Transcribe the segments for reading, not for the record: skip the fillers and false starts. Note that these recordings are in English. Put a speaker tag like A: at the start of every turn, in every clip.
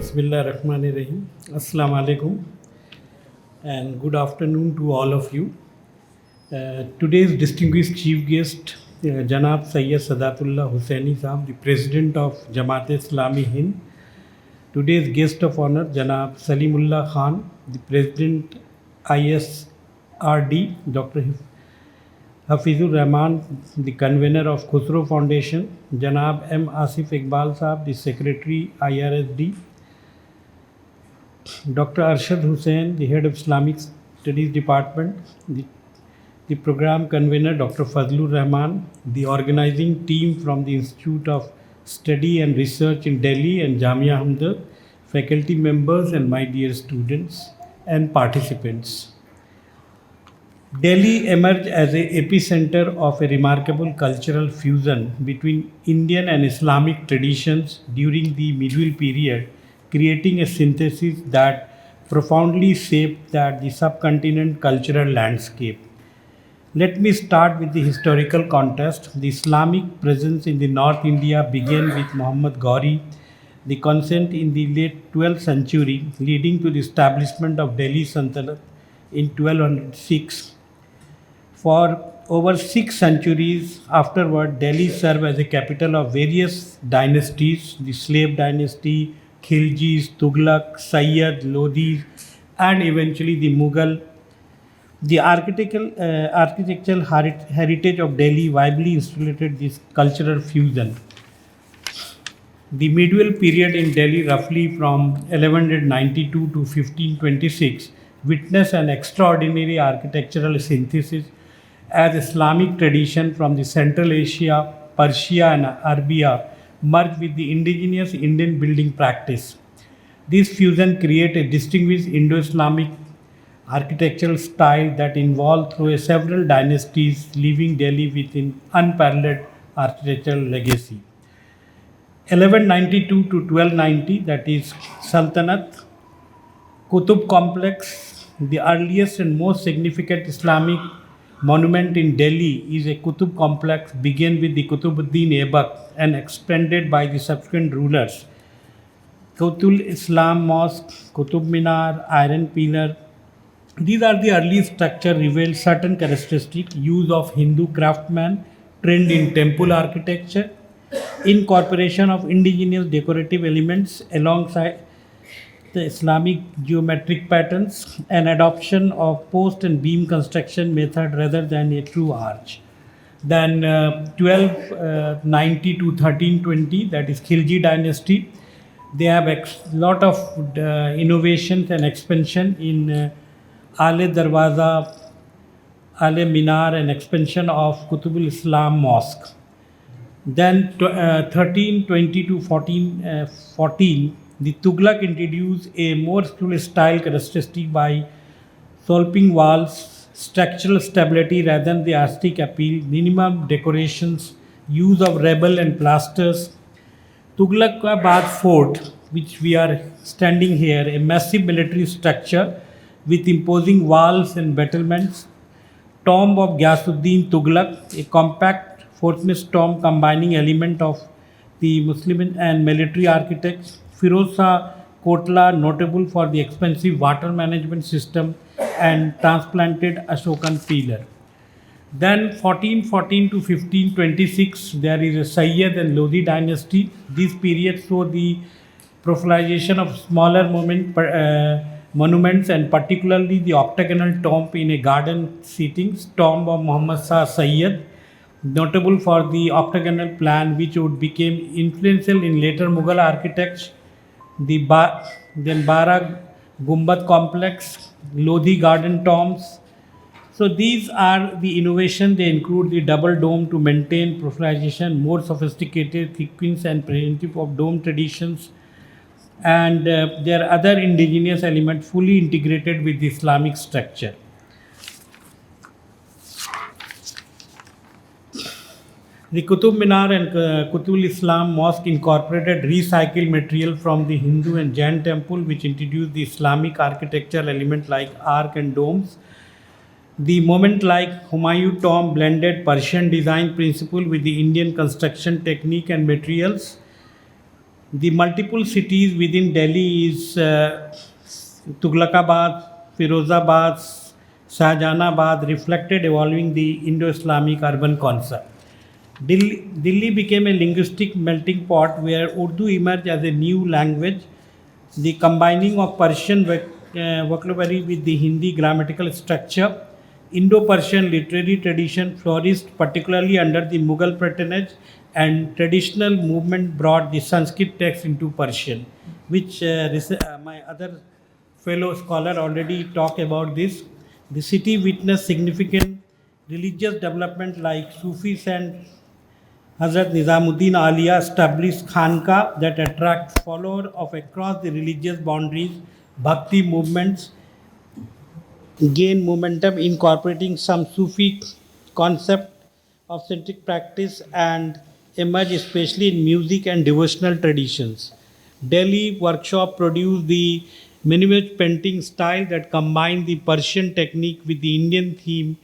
A: Bismillahirrahmanirrahim. Assalamu alaikum and good afternoon to all of you. Today's distinguished chief guest, Janab Sayyid Sadatullah Hussaini Sahab, the President of Jamaat-e-Islami Hind. Today's guest of honor, Janab Salimullah Khan, the President ISRD, Dr. Hafizur Rahman, the convener of Khusro Foundation, Janab M. Asif Iqbal Sahab, the Secretary IRSD, Dr. Arshad Hussain, the Head of Islamic Studies Department, the Program Convener, Dr. Fazlur Rahman, the organizing team from the Institute of Study and Research in Delhi and Jamia Hamdard, faculty members and my dear students and participants. Delhi emerged as an epicenter of a remarkable cultural fusion between Indian and Islamic traditions during the medieval period, creating a synthesis that profoundly shaped the subcontinent cultural landscape. Let me start with the historical context. The Islamic presence in the North India began with Muhammad Ghori, the conquest in the late 12th century, leading to the establishment of Delhi Sultanate in 1206. For over 6 centuries afterward, Delhi served as a capital of various dynasties, the slave dynasty, Khiljis, Tughlaq, Sayyid, Lodhis, and eventually the Mughal. The architectural heritage of Delhi vividly illustrated this cultural fusion. The medieval period in Delhi, roughly from 1192 to 1526, witnessed an extraordinary architectural synthesis as Islamic tradition from the Central Asia, Persia, and Arabia merged with the indigenous Indian building practice. This fusion created a distinguished Indo-Islamic architectural style that evolved through several dynasties, leaving Delhi with an unparalleled architectural legacy. 1192 to 1290, that is Sultanate, Qutub complex, the earliest and most significant Islamic monument in Delhi is a Qutub complex began with the Qutubuddin Aibak and expanded by the subsequent rulers. Qutul Islam Mosque, Qutub Minar, Iron Pillar. These are the early structure revealed certain characteristic use of Hindu craftsmen, trend in temple architecture, incorporation of indigenous decorative elements alongside the Islamic geometric patterns, and adoption of post and beam construction method rather than a true arch. Then 1290 to 1320, that is Khilji dynasty, they have lot of innovations and expansion in Ale Darwaza, Ale Minar, and expansion of Qutubul Islam Mosque. Then 1320 to 1414, the Tughlaq introduced a more school style characteristic by solping walls, structural stability rather than the aesthetic appeal, minimum decorations, use of rebel and plasters. Tughlaqabad Fort, which we are standing here, a massive military structure with imposing walls and battlements. Tomb of Ghiyasuddin Tughlaq, a compact fortress tomb combining element of the Muslim and military architects. Firoz Shah Kotla, notable for the expensive water management system and transplanted Ashokan pillar. Then 1414 to 1526, there is a Sayyid and Lodhi dynasty. This period saw the proliferation of smaller monuments and particularly the octagonal tomb in a garden setting, tomb of Muhammad Shah Sayyid, notable for the octagonal plan which would become influential in later Mughal architects. Then Bara Gumbad complex, Lodhi garden tombs. So these are the innovation. They include the double dome to maintain proliferation, more sophisticated sequence and preventive of dome traditions, and there are other indigenous elements fully integrated with the Islamic structure. The Qutub Minar and Qutbul Islam Mosque incorporated recycled material from the Hindu and Jain temple, which introduced the Islamic architectural element like arc and domes. The monument like Humayun tomb blended Persian design principle with the Indian construction technique and materials. The multiple cities within Delhi is Tughlaqabad, Firozabad, Shahjahanabad reflected evolving the Indo-Islamic urban concept. Delhi became a linguistic melting pot where Urdu emerged as a new language. The combining of Persian vocabulary with the Hindi grammatical structure, Indo-Persian literary tradition flourished particularly under the Mughal patronage, and traditional movement brought the Sanskrit text into Persian, which my other fellow scholar already talked about this. The city witnessed significant religious development like Sufis and Hazrat Nizamuddin Alia established Khanka that attract followers of across the religious boundaries. Bhakti movements gain momentum incorporating some Sufi concept of centric practice and emerge especially in music and devotional traditions. Delhi workshop produced the minimalist painting style that combined the Persian technique with the Indian theme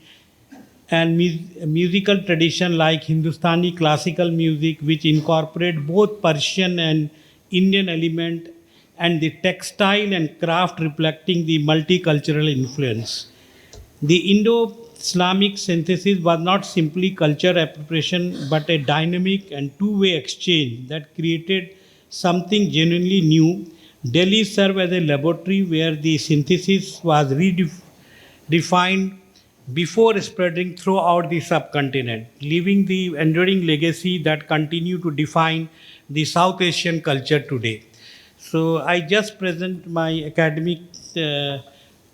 A: and musical tradition like Hindustani classical music, which incorporate both Persian and Indian element, and the textile and craft reflecting the multicultural influence. The Indo-Islamic synthesis was not simply culture appropriation, but a dynamic and two-way exchange that created something genuinely new. Delhi served as a laboratory where the synthesis was refined before spreading throughout the subcontinent, leaving the enduring legacy that continue to define the South Asian culture today. So I just present my academic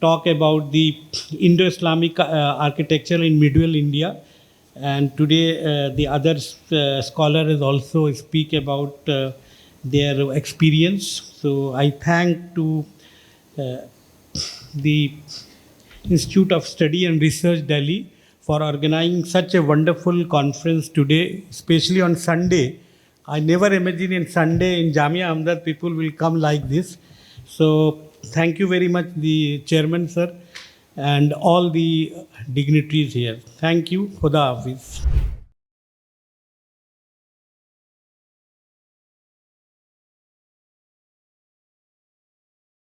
A: talk about the Indo-Islamic architecture in medieval India, and today the other scholars also speak about their experience. So I thank to uh, the Institute of Study and Research Delhi for organizing such a wonderful conference today, especially on Sunday. I never imagined in Sunday in Jamia Hamdard people will come like this. So thank you very much, the chairman, sir, and all the dignitaries here. Thank you. Khuda Hafiz.